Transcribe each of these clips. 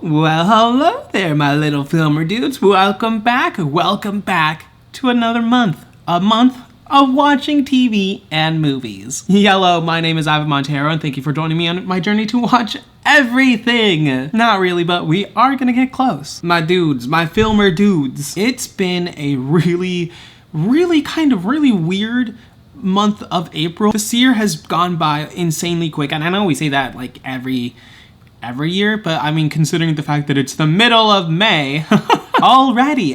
Well, hello there, my little filmer dudes. Welcome back to another month. A month of watching TV and movies. Hello, my name is Montero, and thank you for joining me on my journey to watch everything. Not really, but we are gonna get close. My dudes, my filmer dudes. It's been a really weird month of April. This year has gone by insanely quick, and I know we say that like every year, but I mean, considering the fact that it's the middle of May, already,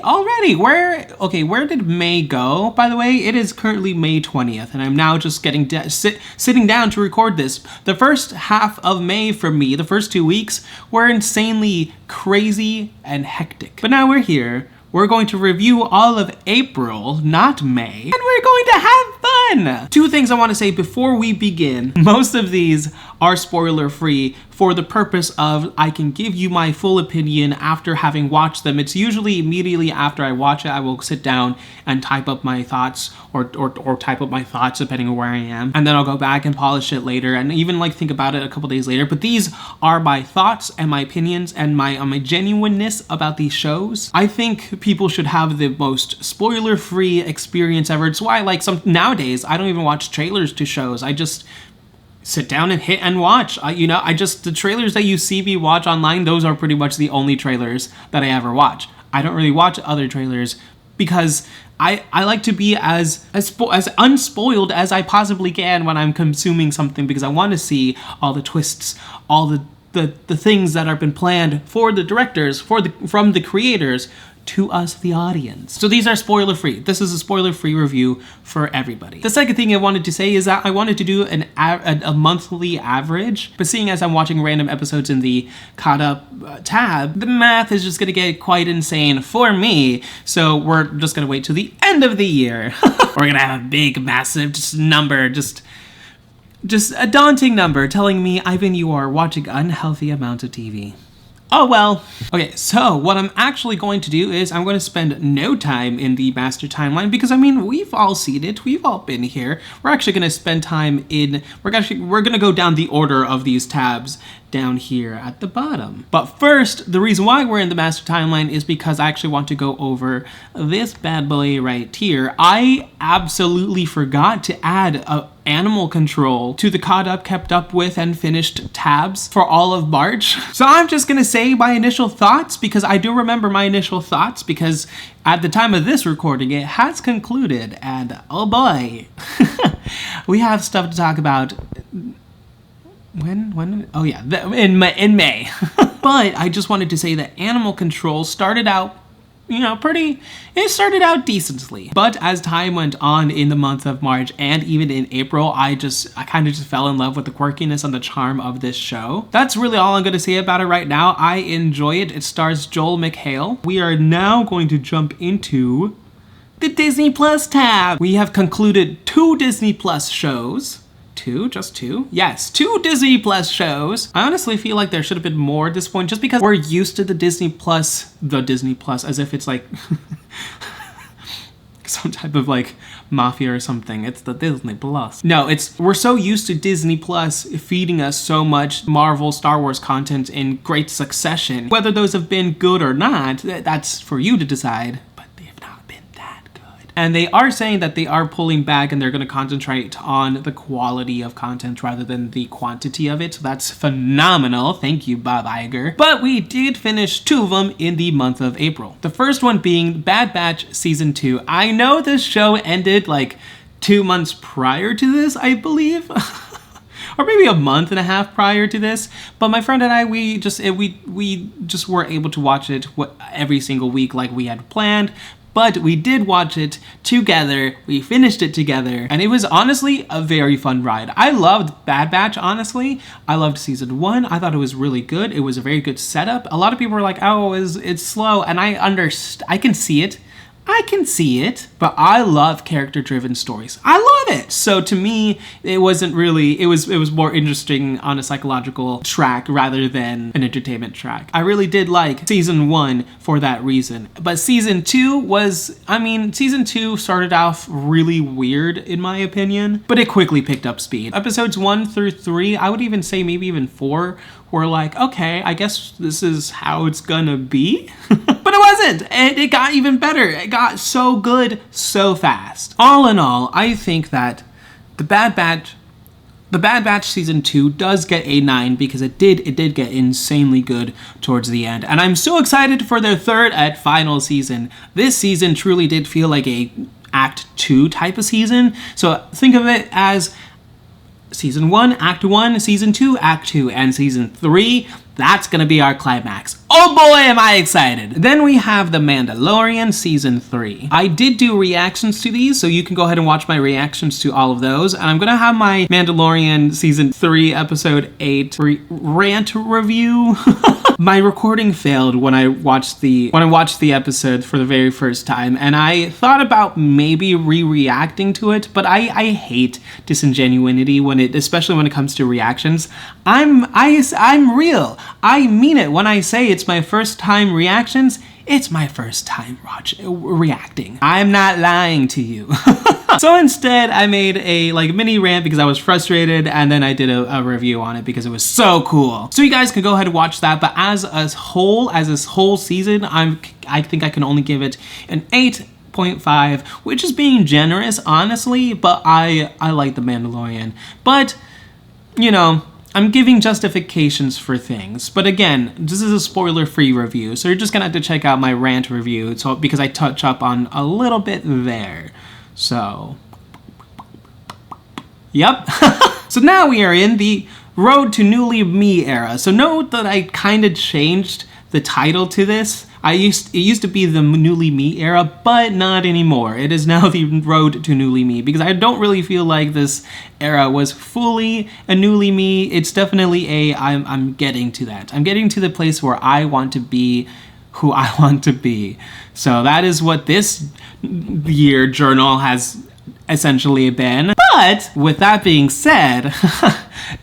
where did May go? By the way, it is currently May 20th, and I'm now just getting sitting down to record this. The first half of May for me, the first 2 weeks, were insanely crazy and hectic. But now we're here. We're going to review all of April, not May, and we're going to have fun! Two things I want to say before we begin. Most of these are spoiler-free for the purpose of I can give you my full opinion after having watched them. It's usually immediately after I watch it, I will sit down and type up my thoughts or type up my thoughts depending on where I am. And then I'll go back and polish it later and even like think about it a couple days later. But these are my thoughts and my opinions and my genuineness about these shows. I think people should have the most spoiler-free experience ever. It's why like nowadays I don't even watch trailers to shows. I just sit down and hit and watch. The trailers that you see me watch online, those are pretty much the only trailers that I ever watch. I don't really watch other trailers because I like to be as unspoiled as I possibly can when I'm consuming something, because I want to see all the twists, all the things that have been planned for the directors, from the creators to us, the audience. So these are spoiler-free. This is a spoiler-free review for everybody. The second thing I wanted to say is that I wanted to do a monthly average, but seeing as I'm watching random episodes in the caught up tab, the math is just gonna get quite insane for me. So we're just gonna wait till the end of the year. We're gonna have a big, massive number, just a daunting number telling me, Ivan, you are watching unhealthy amounts of TV. Oh well. Okay, so what I'm actually going to do is I'm going to spend no time in the master timeline, because I mean, we've all seen it, we've all been here. We're actually going to spend time we're going to go down the order of these tabs down here at the bottom. But first, the reason why we're in the master timeline is because I actually want to go over this bad boy right here. I absolutely forgot to add animal control to the caught up, kept up with, and finished tabs for all of March. So I'm just gonna say my initial thoughts, because I do remember my initial thoughts, because at the time of this recording, it has concluded, and oh boy, we have stuff to talk about. When? Oh yeah, in May. But I just wanted to say that animal control started out, it started out decently. But as time went on in the month of March and even in April, I kind of just fell in love with the quirkiness and the charm of this show. That's really all I'm going to say about it right now. I enjoy it. It stars Joel McHale. We are now going to jump into the Disney Plus tab. We have concluded 2 Disney Plus shows. Just two? Yes, 2 Disney Plus shows. I honestly feel like there should have been more at this point, just because we're used to the Disney Plus, as if it's like some type of like mafia or something. It's the Disney Plus. No, we're so used to Disney Plus feeding us so much Marvel, Star Wars content in great succession. Whether those have been good or not, that's for you to decide. And they are saying that they are pulling back and they're going to concentrate on the quality of content rather than the quantity of it. So that's phenomenal. Thank you, Bob Iger. But we did finish 2 of them in the month of April. The first one being Bad Batch Season 2. I know this show ended like 2 months prior to this, I believe. Or maybe a month and a half prior to this. But my friend and I, we just were able to watch it every single week like we had planned. But we did watch it together, we finished it together, and it was honestly a very fun ride. I loved Bad Batch, honestly. I loved Season 1, I thought it was really good. It was a very good setup. A lot of people were like, oh, it's slow, and I can see it. But I love character-driven stories. I love it. So to me, it wasn't really, it was more interesting on a psychological track rather than an entertainment track. I really did like Season 1 for that reason. But Season 2 Season 2 started off really weird in my opinion, but it quickly picked up speed. Episodes 1 through 3, I would even say maybe even 4 were like, okay, I guess this is how it's gonna be. But it wasn't. It got even better. It got so good so fast. All in all, I think that The Bad Batch season 2 does get a 9 because it did get insanely good towards the end. And I'm so excited for their third and final season. This season truly did feel like a Act 2 type of season. So think of it as Season 1, Act 1, Season 2, Act 2, and Season 3, that's gonna be our climax. Oh boy, am I excited! Then we have The Mandalorian Season 3. I did do reactions to these, so you can go ahead and watch my reactions to all of those. And I'm gonna have my Mandalorian Season 3, Episode 8 rant review. My recording failed when I watched the episode for the very first time, and I thought about maybe re-reacting to it, but I hate disingenuity especially when it comes to reactions. I'm real. I mean it when I say it's my first time reactions. It's my first time reacting. I'm not lying to you. So instead, I made a mini rant because I was frustrated, and then I did a review on it because it was so cool. So you guys can go ahead and watch that. But as this whole season, I think I can only give it an 8.5, which is being generous, honestly. But I like The Mandalorian. But you know, I'm giving justifications for things, but again, this is a spoiler-free review, so you're just gonna have to check out my rant review because I touch up on a little bit there. So, yep. So now we are in the Road to Newly Me era. So note that I kind of changed the title to this. It used to be the Newly Me era, but not anymore. It is now the Road to Newly Me, because I don't really feel like this era was fully a Newly Me. It's definitely I'm getting to that. I'm getting to the place where I want to be who I want to be. So that is what this year journal has essentially been. But with that being said,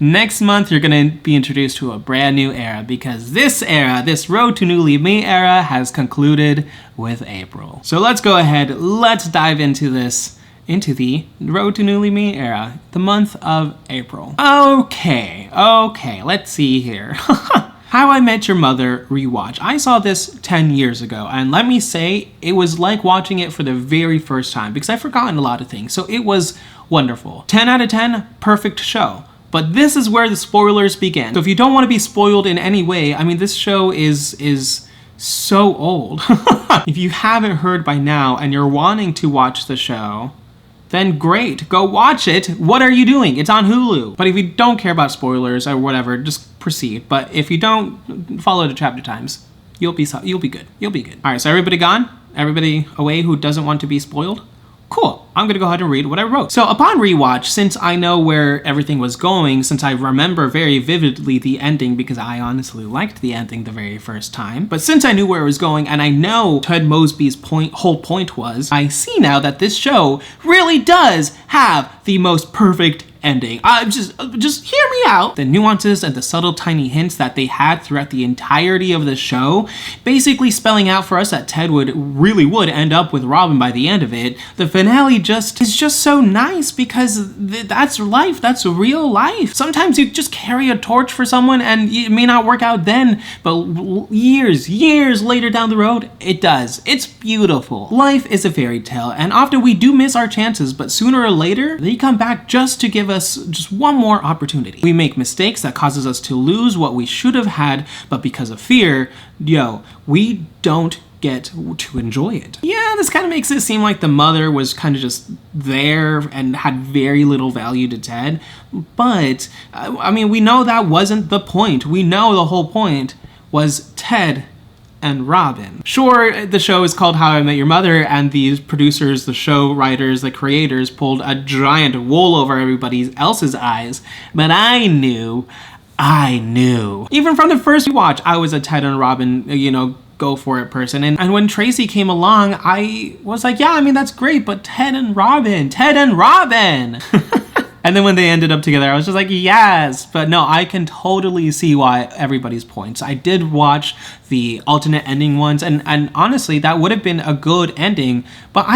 next month you're gonna be introduced to a brand new era, because this era, this Road to Newly Me era, has concluded with April. So let's go ahead, let's dive into the Road to Newly Me era, the month of April. Okay, let's see here. How I Met Your Mother rewatch. I saw this 10 years ago, and let me say, it was like watching it for the very first time, because I've forgotten a lot of things, so it was wonderful. 10 out of 10, perfect show. But this is where the spoilers begin. So if you don't want to be spoiled in any way, I mean, this show is so old. If you haven't heard by now, and you're wanting to watch the show, then great, go watch it. What are you doing? It's on Hulu. But if you don't care about spoilers or whatever, just proceed. But if you don't, follow the chapter times. You'll be good. You'll be good. All right, so everybody gone? Everybody away who doesn't want to be spoiled? Cool, I'm gonna go ahead and read what I wrote. So upon rewatch, since I know where everything was going, since I remember very vividly the ending, because I honestly liked the ending the very first time, but since I knew where it was going, and I know Ted Mosby's whole point was, I see now that this show really does have the most perfect ending. Just hear me out. The nuances and the subtle tiny hints that they had throughout the entirety of the show, basically spelling out for us that Ted would end up with Robin by the end of it. The finale is just so nice, because that's life. That's real life. Sometimes you just carry a torch for someone and it may not work out then, but years later down the road, it does. It's beautiful. Life is a fairy tale, and often we do miss our chances, but sooner or later, they come back just to give us just one more opportunity. We make mistakes that causes us to lose what we should have had, but because of fear, we don't get to enjoy it. Yeah, this kind of makes it seem like the mother was kind of just there and had very little value to Ted, but I mean, we know that wasn't the point. We know the whole point was Ted and Robin. Sure, the show is called How I Met Your Mother, and these producers, the show writers, the creators pulled a giant wool over everybody else's eyes, but I knew. Even from the first watch, I was a Ted and Robin, go for it person. And when Tracy came along, I was like, yeah, I mean, that's great, but Ted and Robin. And then when they ended up together, I was just like, yes. But no, I can totally see why everybody's points. I did watch the alternate ending ones, and honestly, that would have been a good ending. But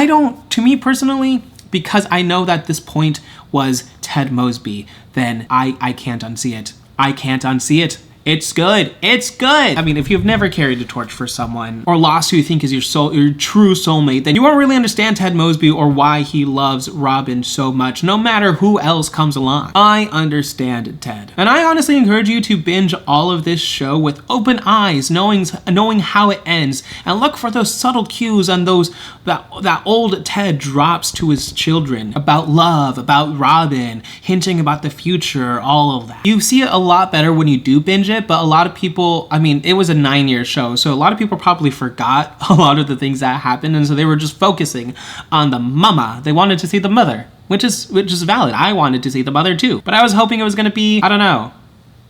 to me personally, because I know that this point was Ted Mosby, then I can't unsee it. I can't unsee it. It's good. It's good. I mean, if you've never carried a torch for someone or lost who you think is your true soulmate, then you won't really understand Ted Mosby or why he loves Robin so much, no matter who else comes along. I understand Ted. And I honestly encourage you to binge all of this show with open eyes, knowing how it ends, and look for those subtle cues and that old Ted drops to his children about love, about Robin, hinting about the future, all of that. You see it a lot better when you do binge it, but a lot of people, I mean, it was a 9-year show, so a lot of people probably forgot a lot of the things that happened, and so they were just focusing on the mama. They wanted to see the mother, which is valid. I wanted to see the mother too, but I was hoping it was going to be, I don't know.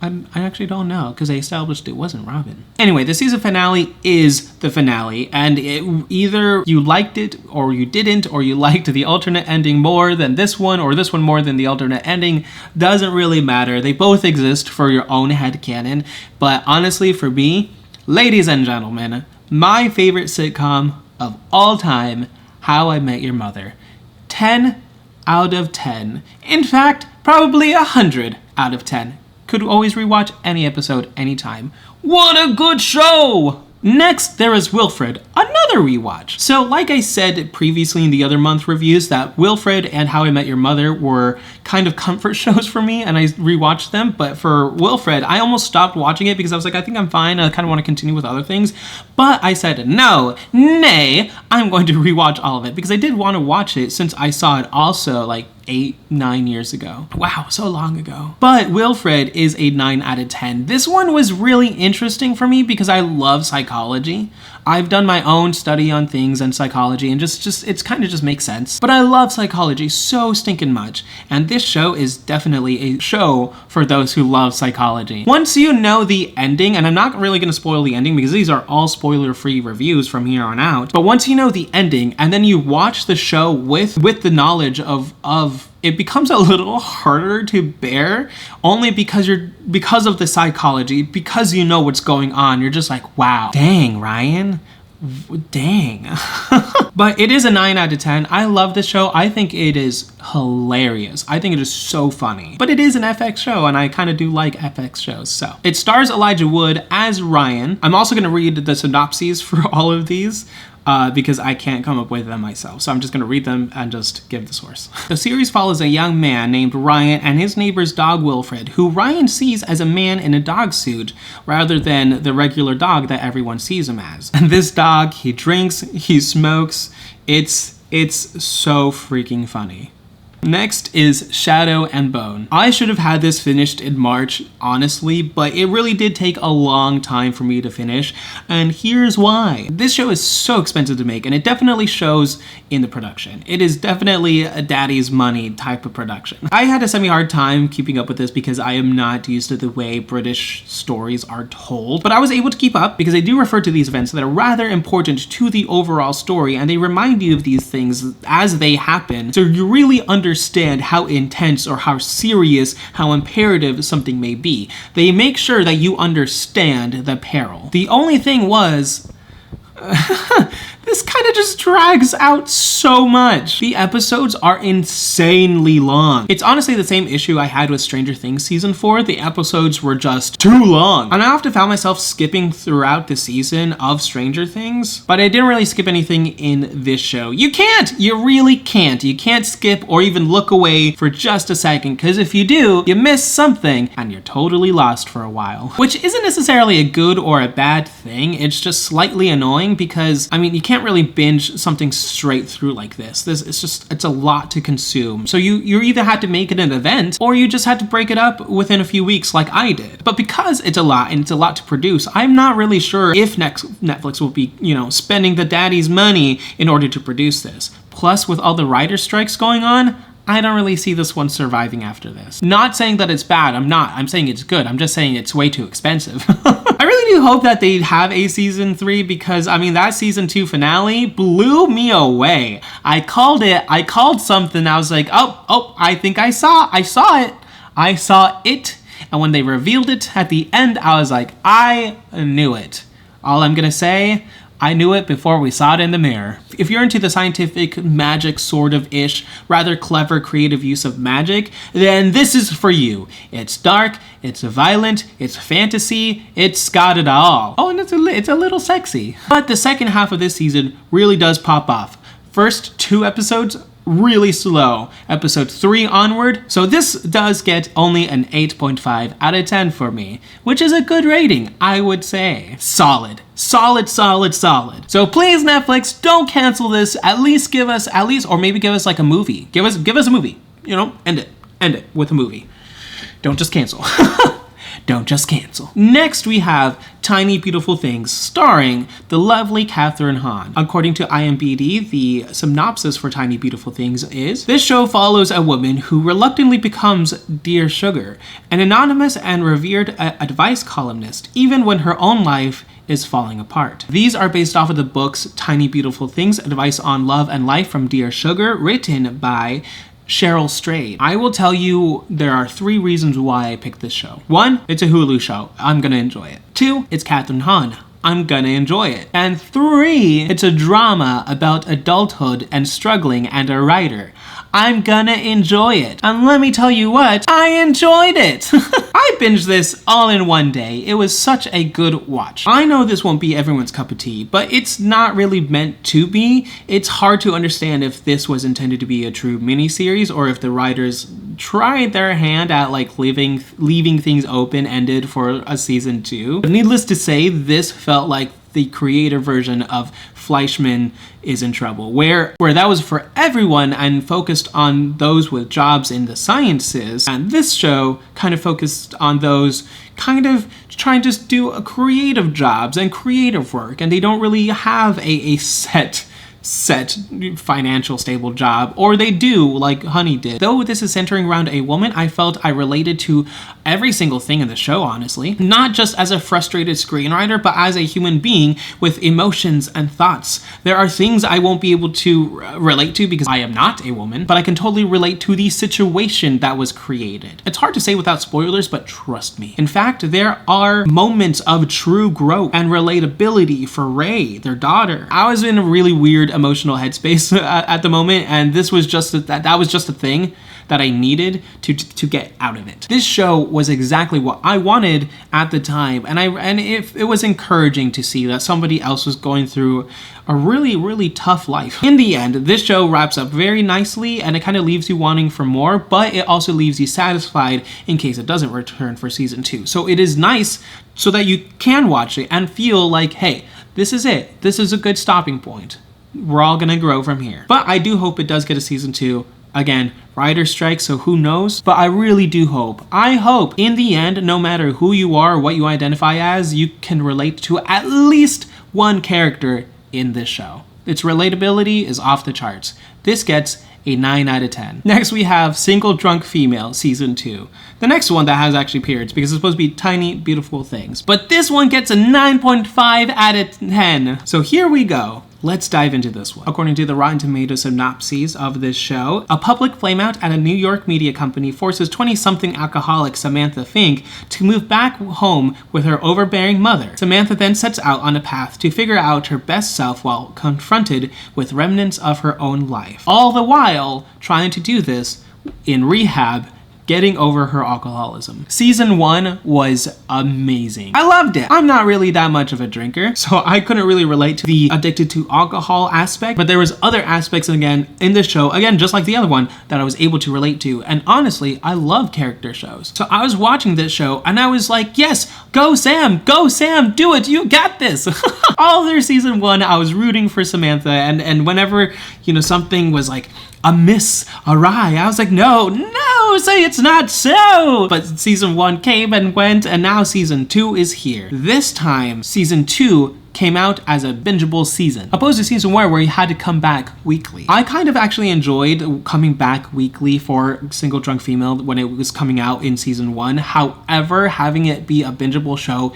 I actually don't know, because they established it wasn't Robin. Anyway, the season finale is the finale, and either you liked it or you didn't, or you liked the alternate ending more than this one, or this one more than the alternate ending. Doesn't really matter. They both exist for your own headcanon, but honestly, for me, ladies and gentlemen, my favorite sitcom of all time, How I Met Your Mother. 10 out of 10. In fact, probably 100 out of 10. Could always rewatch any episode anytime. What a good show! Next, there is Wilfred, another rewatch. So, like I said previously in the other month reviews, that Wilfred and How I Met Your Mother were kind of comfort shows for me, and I rewatched them. But for Wilfred, I almost stopped watching it because I was like, I think I'm fine. I kind of want to continue with other things. But I said, nay, I'm going to rewatch all of it because I did want to watch it since I saw it also like 8-9 years ago. Wow, so long ago. But Wilfred is a 9 out of 10. This one was really interesting for me because I love psychology. I've done my own study on things and psychology, and just it's kind of just makes sense. But I love psychology so stinking much, and this show is definitely a show for those who love psychology. Once you know the ending, and I'm not really going to spoil the ending because these are all spoiler-free reviews from here on out, but once you know the ending and then you watch the show with the knowledge of it becomes a little harder to bear, only because of the psychology, because you know what's going on. You're just like, wow, dang, Ryan, dang. But it is a 9 out of 10. I love this show. I think it is hilarious. I think it is so funny. But it is an FX show, and I kind of do like FX shows. So it stars Elijah Wood as Ryan. I'm also going to read the synopses for all of these. Because I can't come up with them myself. So I'm just going to read them and just give the source. The series follows a young man named Ryan and his neighbor's dog Wilfred, who Ryan sees as a man in a dog suit rather than the regular dog that everyone sees him as. And this dog, he drinks, he smokes. It's so freaking funny. Next is Shadow and Bone. I should have had this finished in March, honestly, but it really did take a long time for me to finish, and here's why. This show is so expensive to make, and it definitely shows in the production. It is definitely a daddy's money type of production. I had a semi-hard time keeping up with this because I am not used to the way British stories are told, but I was able to keep up because they do refer to these events that are rather important to the overall story, and they remind you of these things as they happen, so you really understand how intense or how serious, how imperative something may be. They make sure that you understand the peril. The only thing was, this kind of just drags out so much. The episodes are insanely long. It's honestly the same issue I had with Stranger Things season 4. The episodes were just too long. And I often found myself skipping throughout the season of Stranger Things, but I didn't really skip anything in this show. You can't! You really can't. You can't skip or even look away for just a second, because if you do, you miss something and you're totally lost for a while. Which isn't necessarily a good or a bad thing. It's just slightly annoying because, I mean, you can't really binge something straight through like this. It's a lot to consume. So you either had to make it an event or you just had to break it up within a few weeks like I did. But because it's a lot and it's a lot to produce, I'm not really sure if Netflix will be, spending the daddy's money in order to produce this. Plus, with all the writer strikes going on, I don't really see this one surviving after this. Not saying that it's bad, I'm not. I'm saying it's good. I'm just saying it's way too expensive. I really do hope that they have a season 3 because, I mean, that season 2 finale blew me away. I called something. I was like, oh, I think I saw it. And when they revealed it at the end, I was like, I knew it. All I'm gonna say, I knew it before we saw it in the mirror. If you're into the scientific magic sort of ish, rather clever creative use of magic, then this is for you. It's dark, it's violent, it's fantasy, it's got it all. Oh, and it's a little sexy. But the second half of this season really does pop off. First 2 episodes, really slow. Episode 3 onward, so this does get only an 8.5 out of 10 for me, which is a good rating, I would say. Solid. Solid. So please, Netflix, don't cancel this. At least give us like a movie. Give us a movie. You know, end it with a movie. Don't just cancel. Don't just cancel. Next, we have Tiny Beautiful Things, starring the lovely Kathryn Hahn. According to IMDb, the synopsis for Tiny Beautiful Things is, this show follows a woman who reluctantly becomes Dear Sugar, an anonymous and revered advice columnist, even when her own life is falling apart. These are based off of the books Tiny Beautiful Things, Advice on Love and Life from Dear Sugar, written by Cheryl Strayed. I will tell you there are 3 reasons why I picked this show. 1, it's a Hulu show. I'm gonna enjoy it. 2, it's Kathryn Hahn. I'm gonna enjoy it. And 3, it's a drama about adulthood and struggling and a writer. I'm gonna enjoy it. And let me tell you what, I enjoyed it. I binged this all in one day. It was such a good watch. I know this won't be everyone's cup of tea, but it's not really meant to be. It's hard to understand if this was intended to be a true miniseries or if the writers tried their hand at like leaving things open-ended for a season 2. But needless to say, this felt like the creator version of Fleischman is in Trouble, where that was for everyone and focused on those with jobs in the sciences, and this show kind of focused on those kind of trying to do a creative jobs and creative work, and they don't really have a set financial stable job, or they do, like Honey did. Though this is centering around a woman, I felt I related to every single thing in the show, honestly. Not just as a frustrated screenwriter, but as a human being with emotions and thoughts. There are things I won't be able to relate to because I am not a woman, but I can totally relate to the situation that was created. It's hard to say without spoilers, but trust me. In fact, there are moments of true growth and relatability for Ray, their daughter. I was in a really weird emotional headspace at the moment, and this was just that was just a thing that I needed to get out of it. This show was exactly what I wanted at the time, and it was encouraging to see that somebody else was going through a really tough life. In the end, this show wraps up very nicely, and it kind of leaves you wanting for more, but it also leaves you satisfied in case it doesn't return for season 2. So it is nice so that you can watch it and feel like, hey, this is it. This is a good stopping point. We're all gonna grow from here. But I do hope it does get a season 2. Again, writer strike, so who knows? But I really do hope. I hope in the end, no matter who you are or what you identify as, you can relate to at least one character in this show. Its relatability is off the charts. This gets a 9 out of 10. Next, we have Single Drunk Female Season 2. The next one that has actually periods because it's supposed to be Tiny Beautiful Things. But this one gets a 9.5 out of 10. So here we go. Let's dive into this one. According to the Rotten Tomatoes synopses of this show, a public flameout at a New York media company forces 20-something alcoholic Samantha Fink to move back home with her overbearing mother. Samantha then sets out on a path to figure out her best self while confronted with remnants of her own life. All the while trying to do this in rehab, getting over her alcoholism. Season 1 was amazing. I loved it. I'm not really that much of a drinker, so I couldn't really relate to the addicted to alcohol aspect, but there was other aspects again in this show, again, just like the other one, that I was able to relate to. And honestly, I love character shows. So I was watching this show and I was like, yes, go Sam, do it, you got this. All through season 1, I was rooting for Samantha, and whenever, something was like amiss, awry, I was like, no, say it's not so. But season 1 came and went, and now season 2 is here. This time, season 2 came out as a bingeable season, opposed to season 1 where you had to come back weekly. I kind of actually enjoyed coming back weekly for Single Drunk Female when it was coming out in season 1. However, having it be a bingeable show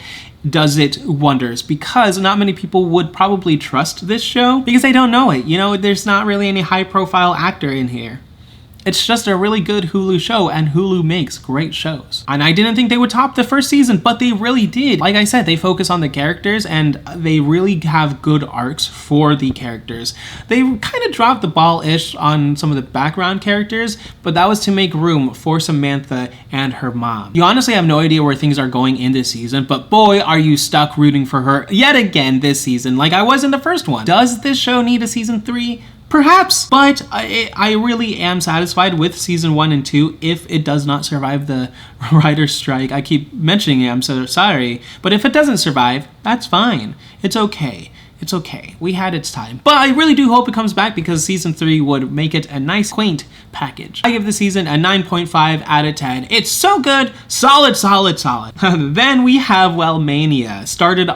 does it wonders, because not many people would probably trust this show because they don't know it. There's not really any high profile actor in here. It's just a really good Hulu show, and Hulu makes great shows. And I didn't think they would top the first season, but they really did. Like I said, they focus on the characters, and they really have good arcs for the characters. They kind of dropped the ball-ish on some of the background characters, but that was to make room for Samantha and her mom. You honestly have no idea where things are going in this season, but boy, are you stuck rooting for her yet again this season, like I was in the first one. Does this show need a season 3? Perhaps, but I really am satisfied with season 1 and 2 if it does not survive the writer's strike. I keep mentioning it, I'm so sorry. But if it doesn't survive, that's fine. It's okay. It's okay. We had its time. But I really do hope it comes back because season 3 would make it a nice, quaint package. I give the season a 9.5 out of 10. It's so good. Solid, solid, solid. Then we have Wellmania. Started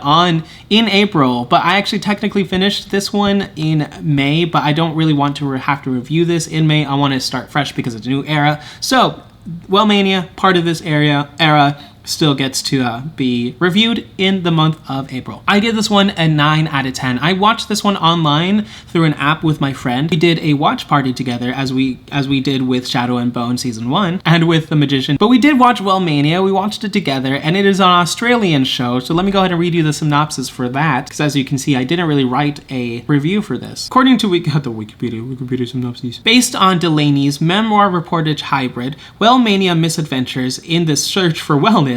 in April, but I actually technically finished this one in May, but I don't really want to have to review this in May. I want to start fresh because it's a new era. So, Wellmania, part of this era, still gets to be reviewed in the month of April. I give this one a 9 out of 10. I watched this one online through an app with my friend. We did a watch party together as we did with Shadow and Bone season 1 and with The Magician. But we did watch Wellmania. We watched it together, and it is an Australian show. So let me go ahead and read you the synopsis for that, because as you can see, I didn't really write a review for this. According to the Wikipedia synopsis. Based on Delaney's memoir-reportage hybrid, Wellmania misadventures in the search for wellness,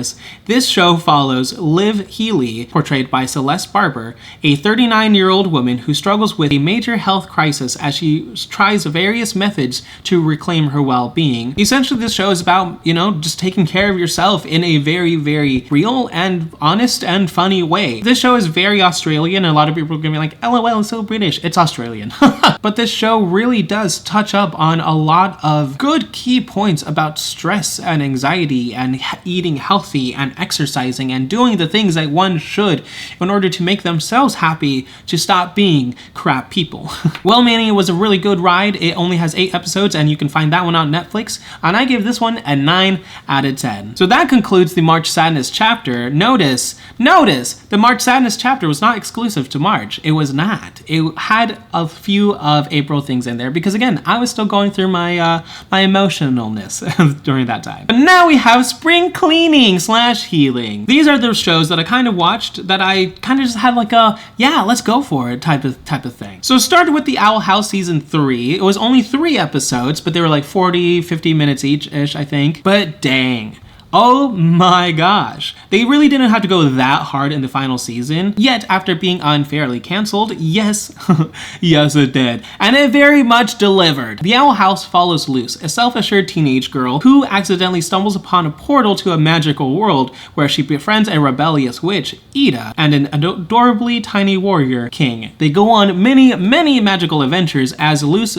this show follows Liv Healy, portrayed by Celeste Barber, a 39-year-old woman who struggles with a major health crisis as she tries various methods to reclaim her well-being. Essentially, this show is about, just taking care of yourself in a very, very real and honest and funny way. This show is very Australian, and a lot of people are gonna be like, LOL, it's so British. It's Australian. But this show really does touch up on a lot of good key points about stress and anxiety and eating healthy and exercising and doing the things that one should in order to make themselves happy, to stop being crap people. Wellmania was a really good ride. It only has 8 episodes, and you can find that one on Netflix, and I give this one a 9 out of 10. So that concludes the March Sadness chapter. Notice, the March Sadness chapter was not exclusive to March. It was not. It had a few of April things in there because, again, I was still going through my emotionalness during that time. But now we have spring cleaning / healing. These are those shows that I kind of watched that I kind of just had like a, yeah, let's go for it type of thing. So it started with the Owl House season 3. It was only 3 episodes, but they were like 40-50 minutes each-ish, I think. But dang. Oh my gosh. They really didn't have to go that hard in the final season, yet after being unfairly canceled, yes, yes it did. And it very much delivered. The Owl House follows Luce, a self-assured teenage girl who accidentally stumbles upon a portal to a magical world where she befriends a rebellious witch, Ida, and an adorably tiny warrior, King. They go on many, many magical adventures as Luce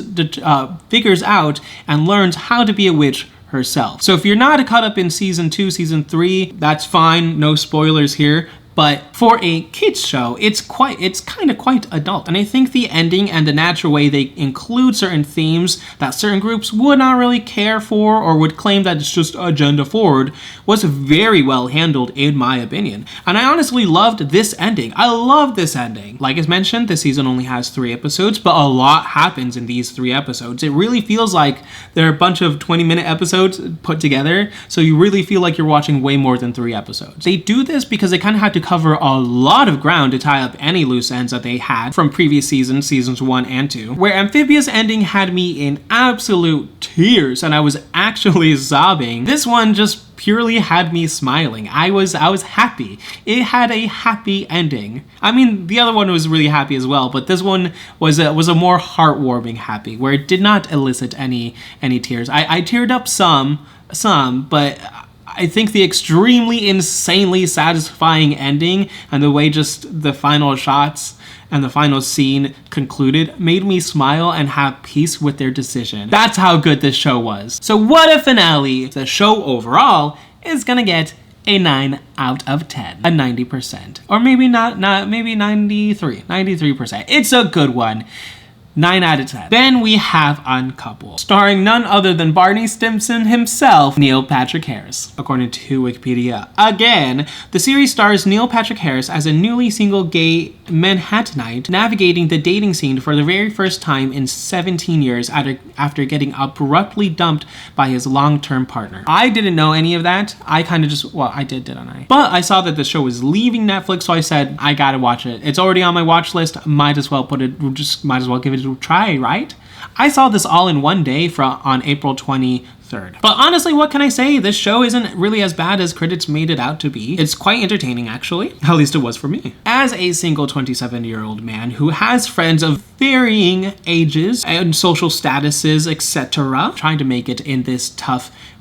figures out and learns how to be a witch herself. So if you're not caught up in season 2, season 3, that's fine, no spoilers here. But for a kids show, it's kind of quite adult. And I think the ending and the natural way they include certain themes that certain groups would not really care for or would claim that it's just agenda forward was very well handled in my opinion. And I honestly loved this ending. I love this ending. Like as mentioned, this season only has 3 episodes, but a lot happens in these 3 episodes. It really feels like they're a bunch of 20-minute episodes put together, so you really feel like you're watching way more than 3 episodes. They do this because they kind of had to cover a lot of ground to tie up any loose ends that they had from previous seasons 1 and 2, where Amphibia's ending had me in absolute tears and I was actually sobbing. This one just purely had me smiling. I was happy. It had a happy ending. I mean, the other one was really happy as well, but this one was a more heartwarming happy, where it did not elicit any tears. I teared up some, but I think the extremely insanely satisfying ending and the way just the final shots and the final scene concluded made me smile and have peace with their decision. That's how good this show was. So what a finale. The show overall is gonna get a 9 out of 10, a 90%, or maybe not maybe 93%. It's a good one. 9 out of 10. Then we have Uncoupled, starring none other than Barney Stinson himself, Neil Patrick Harris, according to Wikipedia. Again, the series stars Neil Patrick Harris as a newly single gay Manhattanite navigating the dating scene for the very first time in 17 years after getting abruptly dumped by his long-term partner. I didn't know any of that. I kind of just, well, I did, didn't I? But I saw that the show was leaving Netflix, so I said, I gotta watch it. It's already on my watch list. Might as well give it a try, right? I saw this all in one day on April 23rd. But honestly, what can I say? This show isn't really as bad as critics made it out to be. It's quite entertaining, actually. At least it was for me. As a single 27-year-old man who has friends of varying ages and social statuses, etc., trying to make it in this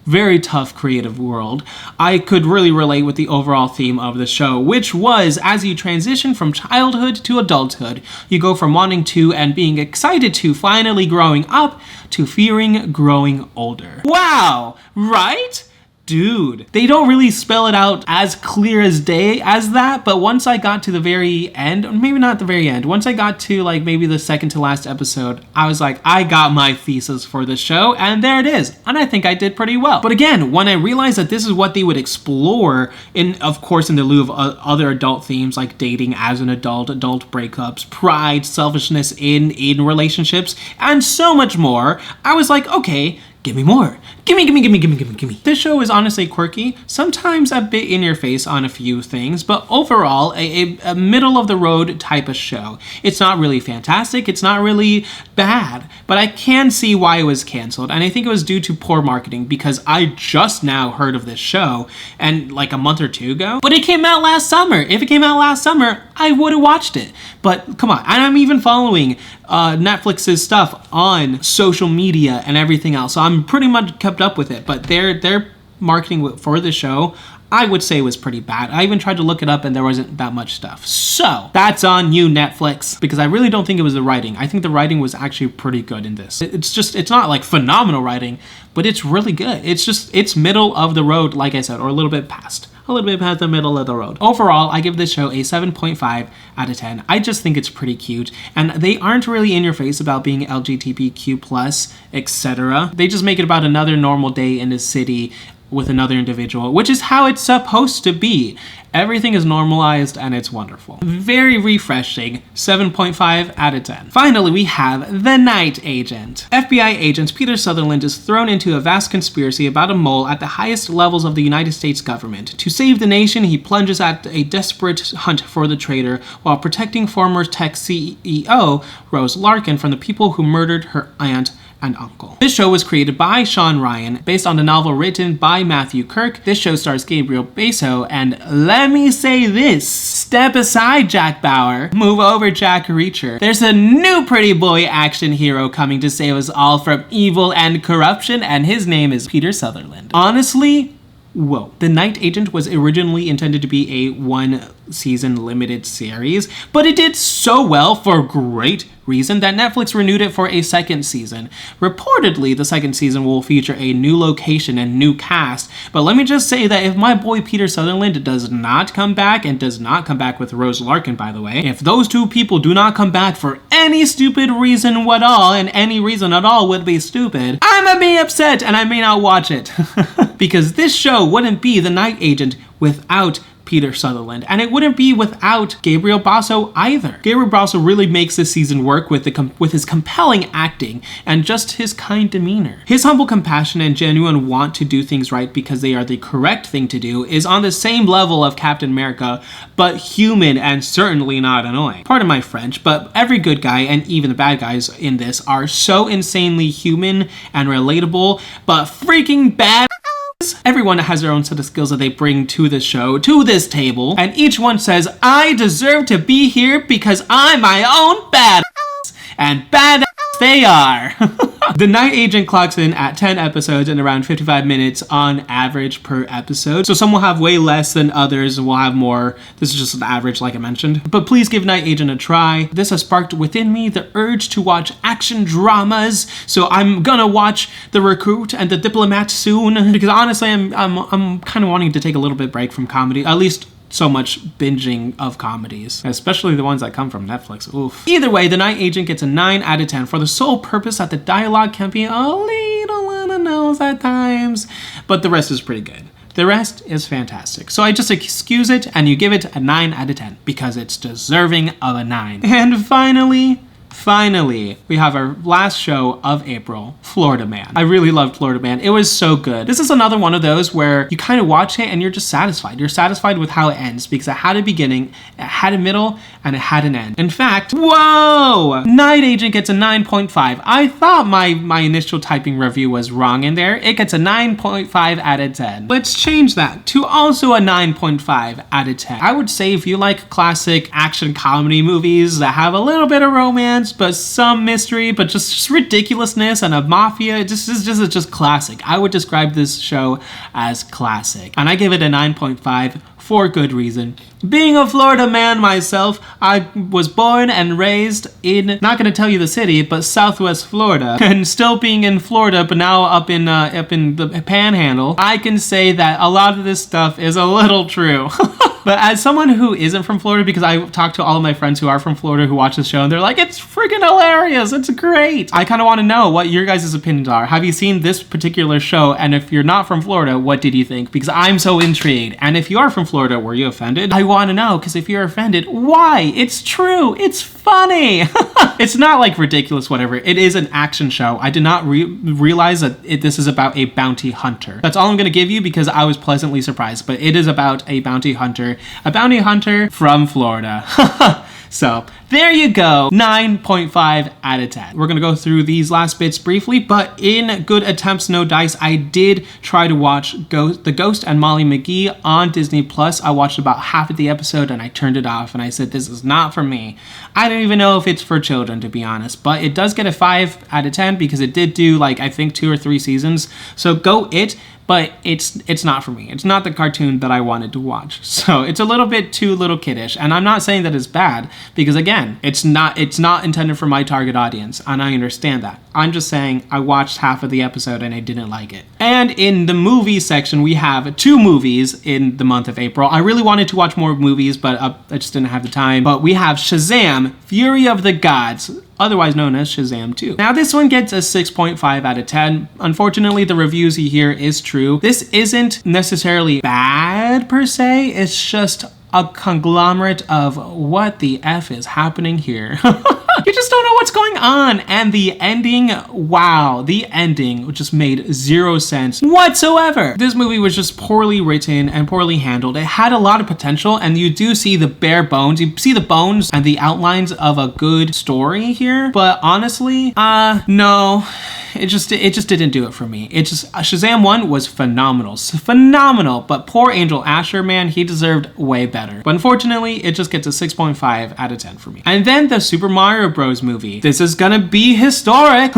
very tough creative world, I could really relate with the overall theme of the show, which was, as you transition from childhood to adulthood, you go from wanting to and being excited to finally growing up to fearing growing older. Wow, right? Dude, they don't really spell it out as clear as day as that, but once I got to the very end, or maybe not the very end, once I got to like maybe the second to last episode, I was like, I got my thesis for the show, and there it is. And I think I did pretty well. But again, when I realized that this is what they would explore, of course, in the lieu of other adult themes like dating as an adult breakups, pride, selfishness in relationships, and so much more, I was like, okay, give me more. Gimme. This show is honestly quirky, sometimes a bit in your face on a few things, but overall a middle of the road type of show. It's not really fantastic, it's not really bad, but I can see why it was canceled, and I think it was due to poor marketing because I just now heard of this show and like a month or two ago, but it came out last summer. If it came out last summer, I would have watched it. But come on, and I'm even following Netflix's stuff on social media and everything else, so I'm pretty much kept up with it. But their marketing for the show, I would say, was pretty bad. I even tried to look it up and there wasn't that much stuff. So that's on you, Netflix, because I really don't think it was the writing. I think the writing was actually pretty good in this. It's not like phenomenal writing, but it's really good. It's middle of the road, like I said, or a little bit past the middle of the road. Overall, I give this show a 7.5 out of 10. I just think it's pretty cute, and they aren't really in your face about being LGBTQ+, etc. They just make it about another normal day in a city with another individual, which is how it's supposed to be. Everything is normalized and it's wonderful. Very refreshing, 7.5 out of 10. Finally, we have The Night Agent. FBI agent Peter Sutherland is thrown into a vast conspiracy about a mole at the highest levels of the United States government. To save the nation, he plunges at a desperate hunt for the traitor while protecting former tech CEO Rose Larkin from the people who murdered her aunt and uncle. This show was created by Sean Ryan, based on the novel written by Matthew Kirk. This show stars Gabriel Basso, and let me say this, step aside, Jack Bauer, move over, Jack Reacher. There's a new pretty boy action hero coming to save us all from evil and corruption, and his name is Peter Sutherland. Honestly, whoa. The Night Agent was originally intended to be a one-season limited series, but it did so well for great reason that Netflix renewed it for a second season. Reportedly, the second season will feature a new location and new cast, but let me just say that if my boy Peter Sutherland does not come back, and does not come back with Rose Larkin, by the way, if those two people do not come back for any stupid reason at all, and any reason at all would be stupid, I'm gonna be upset and I may not watch it. Because this show wouldn't be The Night Agent without Peter Sutherland, and it wouldn't be without Gabriel Basso either. Gabriel Basso really makes this season work with his compelling acting and just his kind demeanor. His humble compassion and genuine want to do things right because they are the correct thing to do is on the same level of Captain America, but human and certainly not annoying. Pardon my French, but every good guy and even the bad guys in this are so insanely human and relatable, but freaking bad. Everyone has their own set of skills that they bring to the show, to this table, and each one says, I deserve to be here because I'm my own badass, and badass they are. The Night Agent clocks in at 10 episodes and around 55 minutes on average per episode. So some will have way less than others, will have more. This is just the average, like I mentioned. But please give Night Agent a try. This has sparked within me the urge to watch action dramas. So I'm gonna watch The Recruit and The Diplomat soon, because honestly, I'm kind of wanting to take a little bit break from comedy, at least so much binging of comedies, especially the ones that come from Netflix. Oof. Either way, The Night Agent gets a 9 out of 10 for the sole purpose that the dialogue can be a little on the nose at times, but the rest is pretty good. The rest is fantastic. So I just excuse it and you give it a 9 out of 10 because it's deserving of a 9. And finally, we have our last show of April, Florida Man. I really loved Florida Man. It was so good. This is another one of those where you kind of watch it and you're just satisfied. You're satisfied with how it ends because it had a beginning, it had a middle, and it had an end. In fact, whoa! Night Agent gets a 9.5. I thought my initial typing review was wrong in there. It gets a 9.5 out of 10. Let's change that to also a 9.5 out of 10. I would say if you like classic action comedy movies that have a little bit of romance, but some mystery, but just ridiculousness and a mafia, it's just classic. I would describe this show as classic. And I give it a 9.5 for good reason. Being a Florida man myself, I was born and raised in, not gonna tell you the city, but Southwest Florida. And still being in Florida, but now up in the Panhandle, I can say that a lot of this stuff is a little true. But as someone who isn't from Florida, because I talk to all of my friends who are from Florida who watch the show and they're like, it's freaking hilarious, it's great. I kind of want to know what your guys' opinions are. Have you seen this particular show? And if you're not from Florida, what did you think? Because I'm so intrigued. And if you are from Florida, were you offended? I want to know, because if you're offended, why? It's true. It's funny. It's not like ridiculous, whatever. It is an action show. I did not realize that this is about a bounty hunter. That's all I'm going to give you because I was pleasantly surprised. But it is about a bounty hunter from Florida. So there you go, 9.5 out of 10. We're gonna go through these last bits briefly, but in good attempts, no dice, I did try to watch The Ghost and Molly McGee on Disney Plus. I watched about half of the episode and I turned it off and I said, this is not for me. I don't even know if it's for children, to be honest, but it does get a 5 out of 10 because it did do like, I think 2 or 3 seasons. So go it. But it's not for me. It's not the cartoon that I wanted to watch. So it's a little bit too little kiddish. And I'm not saying that it's bad because again, it's not intended for my target audience. And I understand that. I'm just saying I watched half of the episode and I didn't like it. And in the movie section, we have 2 movies in the month of April. I really wanted to watch more movies, but I just didn't have the time. But we have Shazam, Fury of the Gods, otherwise known as Shazam 2. Now this one gets a 6.5 out of 10. Unfortunately, the reviews you hear is true. This isn't necessarily bad per se, it's just a conglomerate of what the F is happening here. You just don't know what's going on. And the ending, wow, the ending just made 0 sense whatsoever. This movie was just poorly written and poorly handled. It had a lot of potential and you do see the bare bones. You see the bones and the outlines of a good story here. But honestly, no. It just didn't do it for me. It just, Shazam 1 was phenomenal, but poor Angel Asher, man, he deserved way better. But unfortunately, it just gets a 6.5 out of 10 for me. And then the Super Mario Bros. Movie. This is gonna be historic.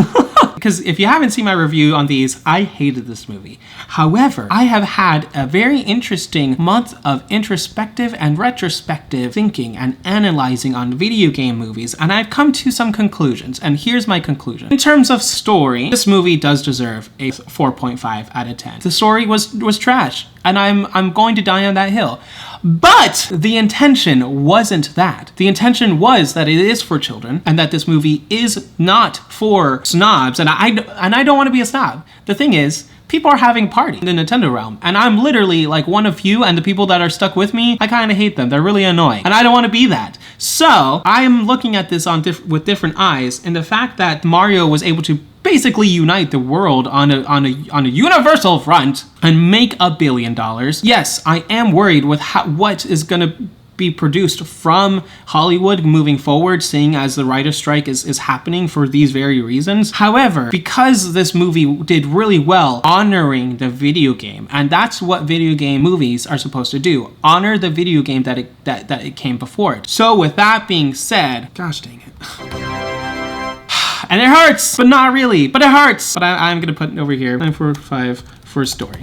Because if you haven't seen my review on these, I hated this movie. However, I have had a very interesting month of introspective and retrospective thinking and analyzing on video game movies, and I've come to some conclusions, and here's my conclusion. In terms of story, this movie does deserve a 4.5 out of 10. The story was trash, and I'm going to die on that hill. But the intention wasn't that. The intention was that it is for children and that this movie is not for snobs. And I don't want to be a snob. The thing is, people are having a party in the Nintendo realm. And I'm literally like one of few, and the people that are stuck with me, I kind of hate them. They're really annoying. And I don't want to be that. So I am looking at this with different eyes. And the fact that Mario was able to basically unite the world on a universal front and make $1 billion. Yes, I am worried with what is gonna be produced from Hollywood moving forward, seeing as the writer's strike is happening for these very reasons. However, because this movie did really well honoring the video game, and that's what video game movies are supposed to do, honor the video game that it came before it. So with that being said, gosh dang it. And it hurts, but not really, but it hurts. But I'm gonna put it over here, 9.5 for story.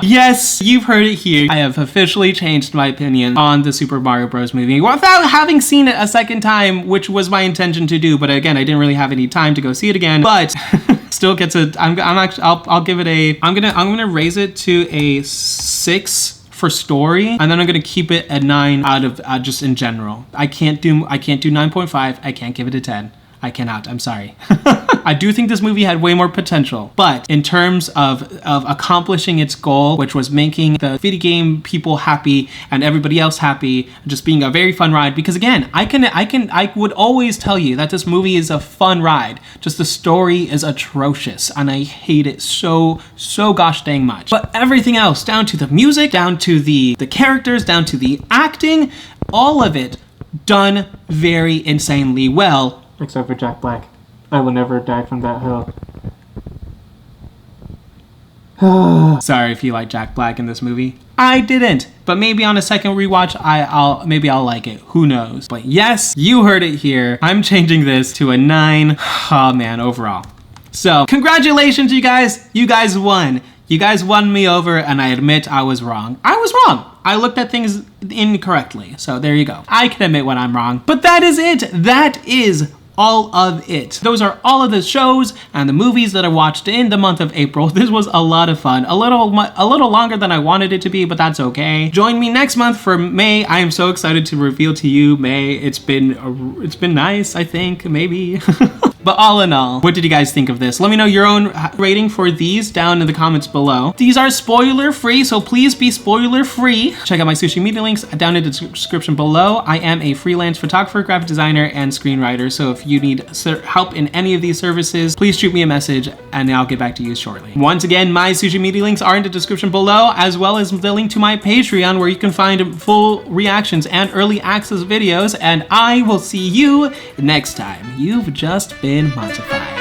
Yes, you've heard it here. I have officially changed my opinion on the Super Mario Bros. Movie without having seen it a second time, which was my intention to do. But again, I didn't really have any time to go see it again. But still gets a. I'll give it a. I'm gonna raise it to a 6 for story, and then I'm gonna keep it at 9 out of just in general. I can't do 9.5. I can't give it a 10. I cannot. I'm sorry. I do think this movie had way more potential, but in terms of accomplishing its goal, which was making the video game people happy and everybody else happy, just being a very fun ride. Because again, I would always tell you that this movie is a fun ride. Just the story is atrocious, and I hate it so gosh dang much. But everything else, down to the music, down to the characters, down to the acting, all of it done very insanely well. Except for Jack Black. I will never die from that hill. Sorry if you like Jack Black in this movie. I didn't, but maybe on a second rewatch, I'll like it. Who knows? But yes, you heard it here. I'm changing this to a 9. Oh man, overall. So congratulations, you guys. You guys won. You guys won me over, and I admit I was wrong. I was wrong. I looked at things incorrectly. So there you go. I can admit when I'm wrong. But that is it. That is all of it. Those are all of the shows and the movies that I watched in the month of April. This was a lot of fun. A little longer than I wanted it to be, but that's okay. Join me next month for May. I am so excited to reveal to you May. It's been nice, I think, maybe. But all in all, what did you guys think of this? Let me know your own rating for these down in the comments below. These are spoiler free, so please be spoiler free. Check out my social media links down in the description below. I am a freelance photographer, graphic designer, and screenwriter. So if you need help in any of these services, please shoot me a message and I'll get back to you shortly. Once again, my social media links are in the description below, as well as the link to my Patreon, where you can find full reactions and early access videos. And I will see you next time. You've just been Montified.